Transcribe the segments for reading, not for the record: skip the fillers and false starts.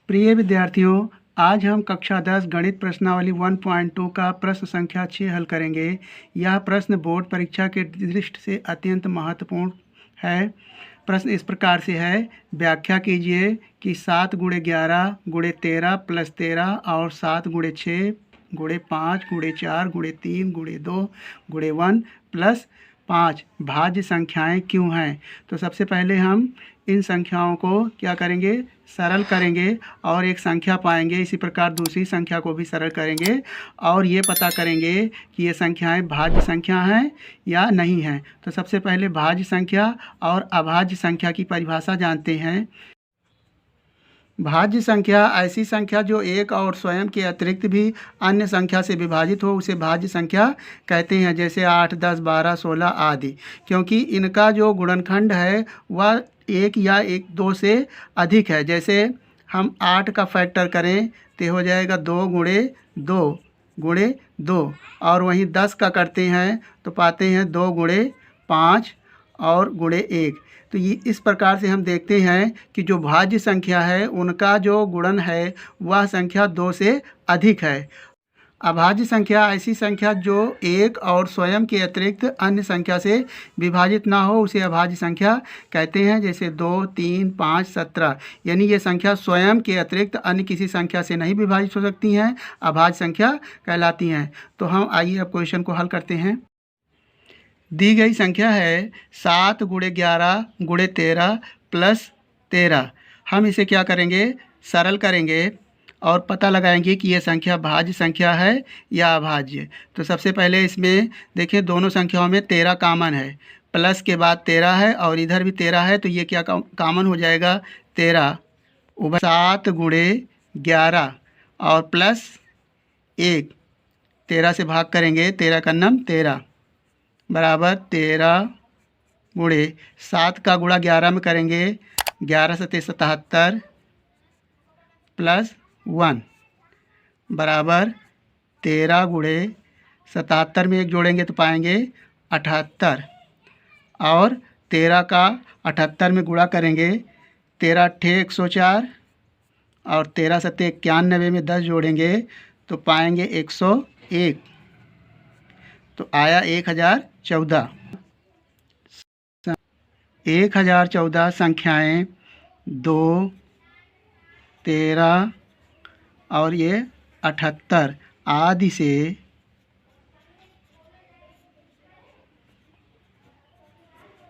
प्रिय विद्यार्थियों, आज हम कक्षा 10 गणित प्रश्नावली 1.2 का प्रश्न संख्या 6 हल करेंगे। यह प्रश्न बोर्ड परीक्षा के दृष्टि से अत्यंत महत्वपूर्ण है। प्रश्न इस प्रकार से है, व्याख्या कीजिए कि 7 × 11 × 13 + 13 और 7 × 6 × 5 × 4 × 3 × 2 × 1 + 5 भाज्य संख्याएं क्यों हैं। तो सबसे पहले हम इन संख्याओं को क्या करेंगे, सरल करेंगे और एक संख्या पाएंगे। इसी प्रकार दूसरी संख्या को भी सरल करेंगे और ये पता करेंगे कि ये संख्याएं भाज्य संख्या हैं या नहीं हैं। तो सबसे पहले भाज्य संख्या और अभाज्य संख्या की परिभाषा जानते हैं। भाज्य संख्या ऐसी संख्या जो एक और स्वयं के अतिरिक्त भी अन्य संख्या से विभाजित हो, उसे भाज्य संख्या कहते हैं। जैसे 8, 10, 12, 16 आदि, क्योंकि इनका जो गुणनखंड है वह 1 या 2 से अधिक है। जैसे हम 8 का फैक्टर करें तो हो जाएगा 2 × 2 × 2, और वहीं 10 का करते हैं तो पाते हैं 2 × 5 और × 1। तो ये इस प्रकार से हम देखते हैं कि जो भाज्य संख्या है उनका जो गुणन है वह संख्या 2 से अधिक है। अभाज्य संख्या ऐसी संख्या जो एक और स्वयं के अतिरिक्त अन्य संख्या से विभाजित ना हो, उसे अभाज्य संख्या कहते हैं। जैसे 2, 3, 5, 17, यानी ये संख्या स्वयं के अतिरिक्त अन्य किसी संख्या से नहीं विभाजित हो सकती हैं, अभाज्य संख्या कहलाती हैं। तो हम आइए अब क्वेश्चन को हल करते हैं। दी गई संख्या है 7 × 11 × 13 + 13। हम इसे क्या करेंगे, सरल करेंगे और पता लगाएंगे कि यह संख्या भाज्य संख्या है या अभाज्य। तो सबसे पहले इसमें देखिए, दोनों संख्याओं में 13 कॉमन है, प्लस के बाद 13 है और इधर भी 13 है, तो ये क्या कॉमन हो जाएगा 13। 7 × 11 और प्लस 1, 13 से भाग करेंगे, 13 का नम 13 बराबर 13 × 7 का गुणा 11 में करेंगे, 11 × 7 = 77 + 1 बराबर 13 × 77 में 1 जोड़ेंगे तो पाएंगे 78, और 13 का 78 में गुणा करेंगे, 13 × 8 = 104 और 13 × 7 = 91 में 10 जोड़ेंगे तो पाएंगे 101। तो आया 1014। 1014 संख्याएं 2, 13 और ये 78 आदि से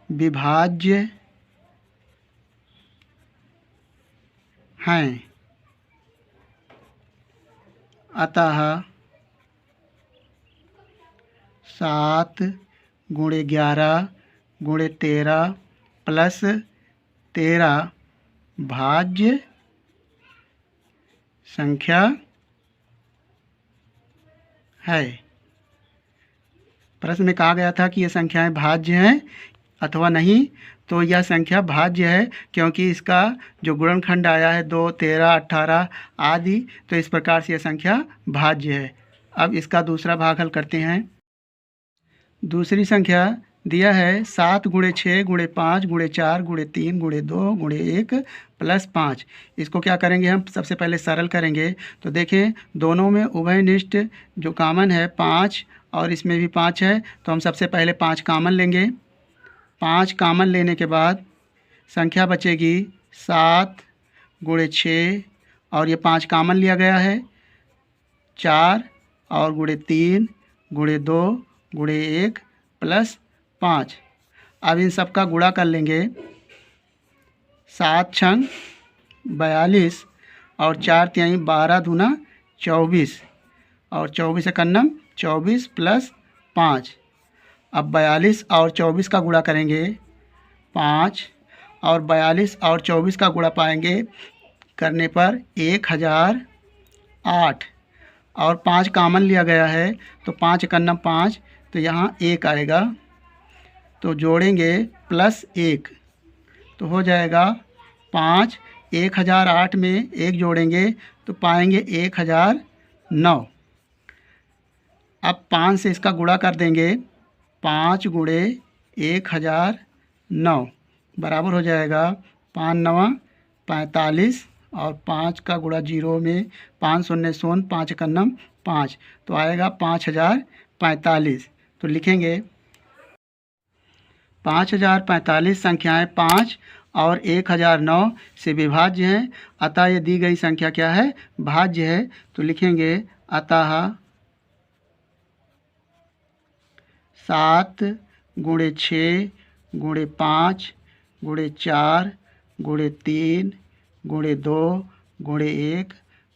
विभाज्य हैं। अतः 7 × 11 × 13 + 13 भाज्य संख्या है। प्रश्न में कहा गया था कि ये संख्याएं भाज्य हैं अथवा नहीं, तो यह संख्या भाज्य है क्योंकि इसका जो गुणनखंड आया है 2, 13, 18 आदि, तो इस प्रकार से यह संख्या भाज्य है। अब इसका दूसरा भाग हल करते हैं। दूसरी संख्या दिया है 7 × 6 × 5 × 4 × 3 × 2 × 1 + 5। इसको क्या करेंगे, हम सबसे पहले सरल करेंगे। तो देखें, दोनों में उभयनिष्ठ जो कॉमन है 5 और इसमें भी 5 है, तो हम सबसे पहले 5 कॉमन लेंगे। 5 कॉमन लेने के बाद संख्या बचेगी 7 × 6 और ये 5 कॉमन लिया गया है, 4 और × 3 × 2 × 1 + 5। अब इन सब का गुणा कर लेंगे। 7 × 42 और 4 × 12 दूना 24 और 24 का नम 24 + 5। अब 42 और 24 का गुणा करेंगे, 5 और 42 और 24 का गुणा पाएंगे करने पर 1008, और 5 कॉमन लिया गया है तो 5 का नम 5, तो यहाँ 1 आएगा, तो जोड़ेंगे +1 तो हो जाएगा 5। 1008 में 1 जोड़ेंगे तो पाएंगे 1009। अब 5 से इसका गुणा कर देंगे, 5 × 1009 बराबर हो जाएगा 5 × 9 = 45 और 5 का गुणा 0 में 5 शून्य शून्य 5 एकन्नम 5, तो आएगा 5045। तो लिखेंगे 5045 संख्याएं 5 और 1009 से विभाज्य हैं, अतः ये दी गई संख्या क्या है, भाज्य है। तो लिखेंगे अतः 7 गुणे 6 गुणे 5 गुणे 4 गुणे 3 गुणे 2 गुणे 1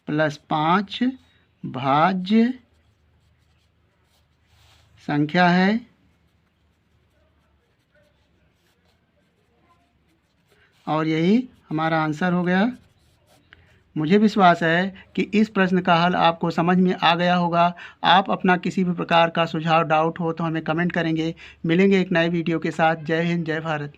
प्लस 5 भाज्य संख्या है। और यही हमारा आंसर हो गया। मुझे विश्वास है कि इस प्रश्न का हल आपको समझ में आ गया होगा। आप अपना किसी भी प्रकार का सुझाव डाउट हो तो हमें कमेंट करेंगे। मिलेंगे एक नए वीडियो के साथ। जय हिंद, जय भारत।